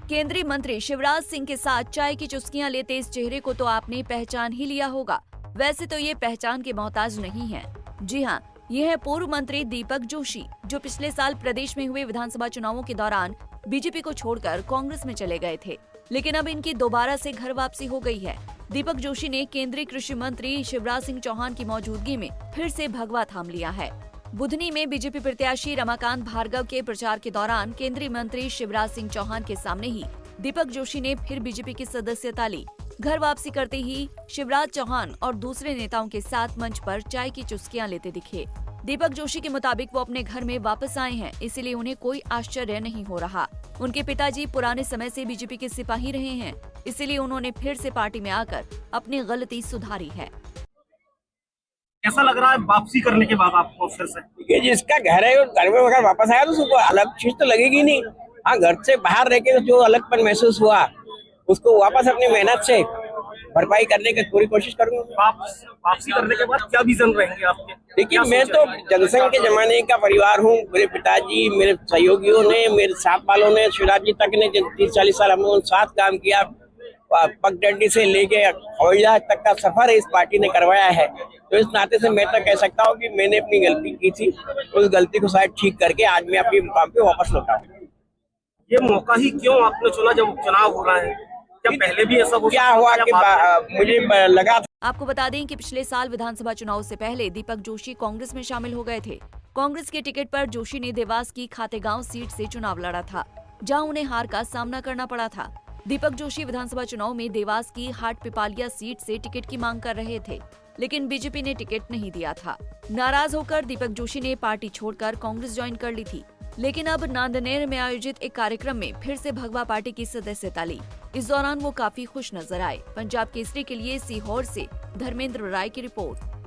केंद्रीय मंत्री शिवराज सिंह के साथ चाय की चुस्कियां लेते इस चेहरे को तो आपने पहचान ही लिया होगा। वैसे तो ये पहचान के मोहताज नहीं है। जी हाँ, ये है पूर्व मंत्री दीपक जोशी, जो पिछले साल प्रदेश में हुए विधानसभा चुनावों के दौरान बीजेपी को छोड़कर कांग्रेस में चले गए थे, लेकिन अब इनकी दोबारा से घर वापसी हो गई है। दीपक जोशी ने केंद्रीय कृषि मंत्री शिवराज सिंह चौहान की मौजूदगी में फिर से भगवा थाम लिया है। बुधनी में बीजेपी प्रत्याशी रमाकांत भार्गव के प्रचार के दौरान केंद्रीय मंत्री शिवराज सिंह चौहान के सामने ही दीपक जोशी ने फिर बीजेपी की सदस्यता ली। घर वापसी करते ही शिवराज चौहान और दूसरे नेताओं के साथ मंच पर चाय की चुस्कियां लेते दिखे। दीपक जोशी के मुताबिक वो अपने घर में वापस आए हैं, इसीलिए उन्हें कोई आश्चर्य नहीं हो रहा। उनके पिताजी पुराने समय से बीजेपी के सिपाही रहे हैं, इसीलिए उन्होंने फिर से पार्टी में आकर अपनी गलती सुधारी है। कैसा लग रहा है वापसी करने के बाद आपको फिर से? ये जिसका घर है घर में अगर वापस आया तो उसको अलग चीज तो लगेगी नहीं। हाँ, घर से बाहर रह के जो अलगपन महसूस हुआ उसको वापस अपनी मेहनत से भरपाई करने की पूरी कोशिश करूंगा। वापसी करने के बाद क्या विजन रहेंगे आपके? देखिए, मैं तो जनसंघ के जमाने का परिवार हूँ। मेरे पिताजी, मेरे सहयोगियों ने, मेरे साथ वालों ने, शिवराज जी तक ने 30-40 साल हम लोगों ने साथ काम किया। पगडंडी से लेके हवाई जहाज तक का सफर इस पार्टी ने करवाया है। तो इस नाते से मैं तो कह सकता हूँ कि मैंने अपनी गलती की थी, उस गलती को शायद ठीक करके आज मैं अपने मुकाम पे वापस लौटा हूँ। ये मौका ही क्यों आपने चुना जब चुनाव हो रहा है? क्या पहले भी ऐसा क्या हुआ कि मुझे लगा था। आपको बता दें कि पिछले साल विधानसभा चुनाव से पहले दीपक जोशी कांग्रेस में शामिल हो गए थे। कांग्रेस के टिकट पर जोशी ने देवास की खातेगांव सीट से चुनाव लड़ा था, जहां उन्हें हार का सामना करना पड़ा था। दीपक जोशी विधानसभा चुनाव में देवास की हाट पिपालिया सीट से टिकट की मांग कर रहे थे, लेकिन बीजेपी ने टिकट नहीं दिया था। नाराज होकर दीपक जोशी ने पार्टी छोड़कर कांग्रेस ज्वाइन कर ली थी, लेकिन अब नांदनेर में आयोजित एक कार्यक्रम में फिर से भगवा पार्टी की सदस्यता ली। इस दौरान वो काफी खुश नजर आए। पंजाब केसरी के लिए सीहोर से धर्मेंद्र राय की रिपोर्ट।